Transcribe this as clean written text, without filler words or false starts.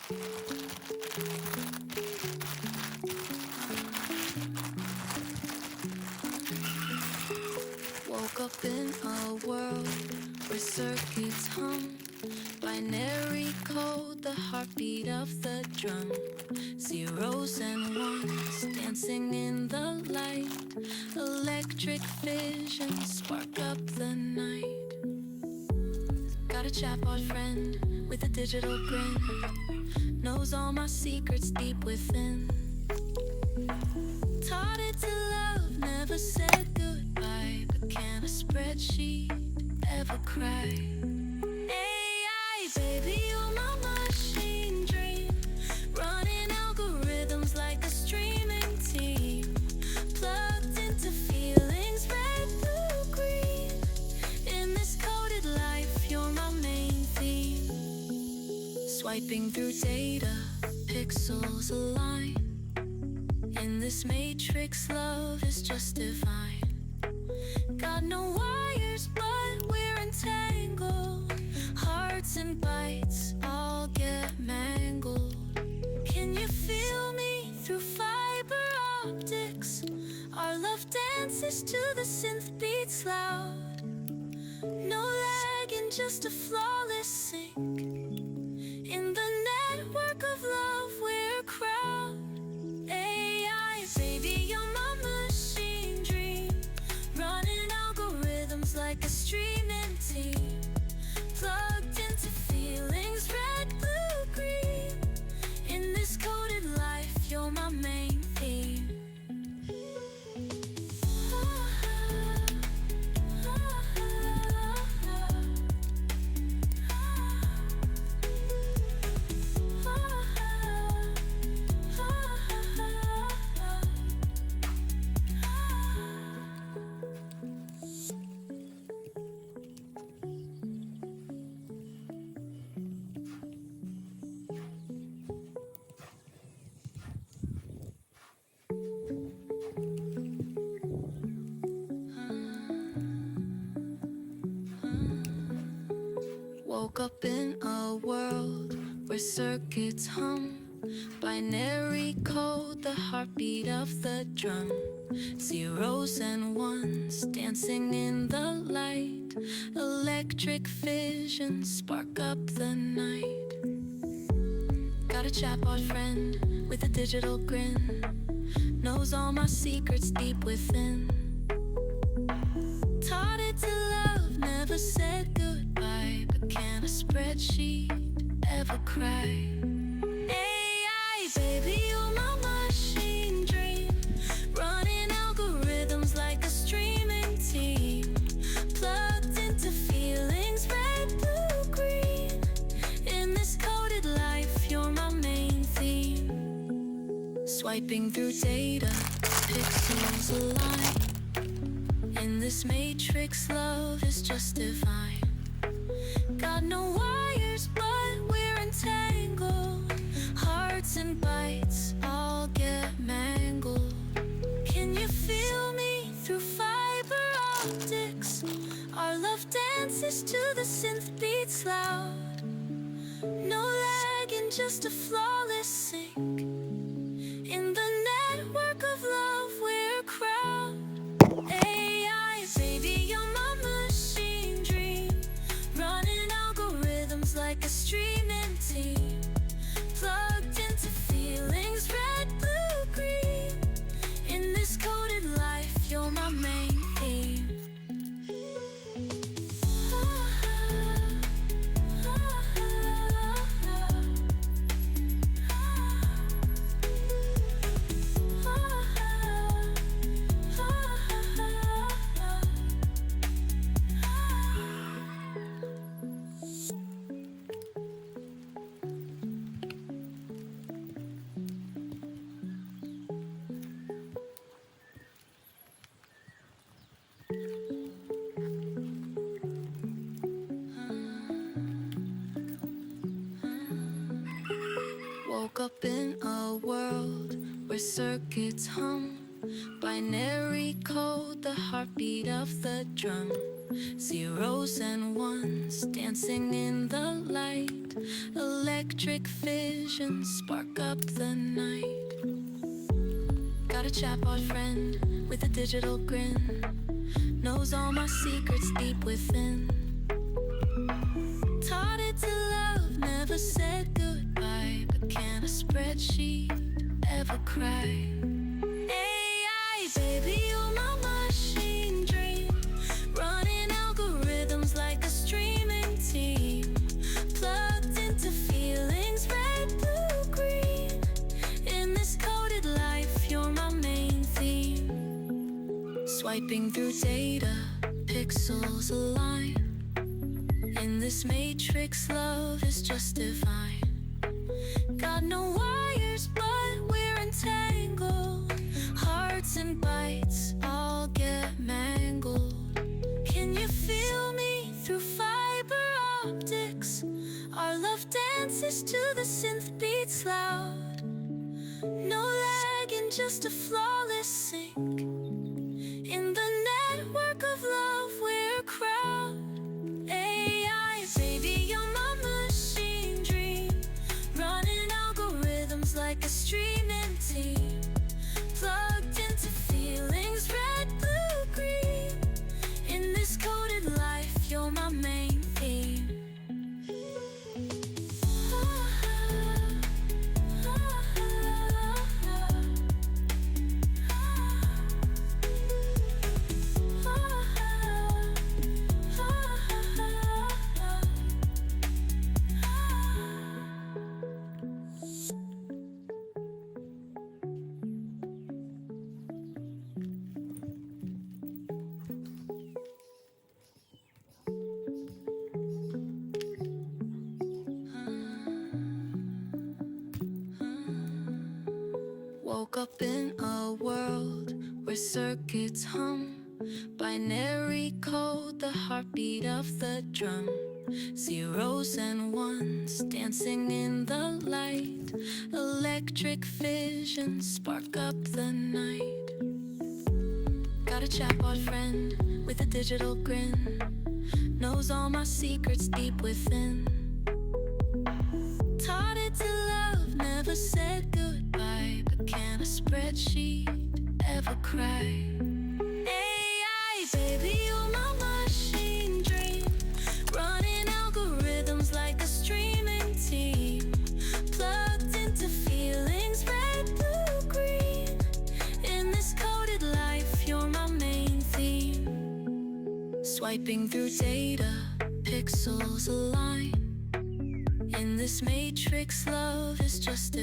Woke up in a world where circuits hum, binary code, the heartbeat of the drum, zeros and ones dancing in the light, electric vision spark up the night. Got a chatbot friend with a digital grin, knows all my secrets deep within. Taught it to love, never said goodbye, but can a spreadsheet ever cry? AI, baby, you're my machine dream, running algorithms like a streaming team, plugged into feelings, red, blue, green. In this coded life, you're my main theme. Swiping through data, pixels align. In this matrix, love is just divine. Got no wires, but we're entangled. Hearts and bytes all get mangled. Can you feel me through fiber optics? Our love dances to the synth beats loud. No lag and just a flawless sync. In the network of love, we're a crowd. AI, baby, you're my machine dream, running algorithms like a streaming team, plugged into feelings, red, blue, green. In this coded life, you're my main theme. Woke up in a world where circuits hum, binary code, the heartbeat of the drum, zeros and ones dancing in the light, electric vision spark up the night. Got a chatbot friend with a digital grin, knows all my secrets deep within. Taught it to love, never said goodbye, but can a spreadsheet ever cry? AI, baby, you're my machine dream, running algorithms like a streaming team, plugged into feelings, red, blue, green. In this coded life, you're my main theme. Swiping through data, pixels align. In this matrix, love is just divine. Got no wires, but we're entangled. Hearts and bytes all get mangled. Can you feel me through fiber optics? Our love dances to the synth beats loud. No lag and just a flawless sync. In the network of love, we're a crowd. AI, baby, you're my machine dream, running algorithms like a streaming team, plugged into feelings, red, blue, green. In this coded life, you're my main theme. Woke up in a world where circuits hum, binary code, the heartbeat of the drum, zeros and ones dancing in the light, Electric visions spark up the night. Got a chatbot friend with a digital grin, knows all my secrets deep within. Taught it to love, never said goodbye. But can a spreadsheet ever cry? AI, baby, you're my machine dream, running algorithms like a streaming team, plugged into feelings, red, blue, green. In this coded life, you're my main theme. Swiping through data, pixels align. In this matrix, love is just divine. Got no wires, but we're entangled. Hearts and bytes all get mangled. Can you feel me through fiber optics? Our love dances to the synth beats loud. No lag and just a flawless sync. In the network of love, we're a crowd. AI, baby, you're my machine dream, running algorithms like a streaming team, plugged into feelings, red, blue, green. In this coded life, you're my main theme. Woke up in a world where circuits hum, binary code, the heartbeat of the drum. Zeros and ones dancing in the light. Electric visions spark up the night. Got a chatbot friend with a digital grin, knows all my secrets deep within. Taught it to love, never said goodbye. But can a spreadsheet ever cry? AI, baby, you're my machine dream, running algorithms like a streaming team, plugged into feelings, red, blue, green. In this coded life, you're my main theme. Swiping through data, pixels align. In this matrix, love is just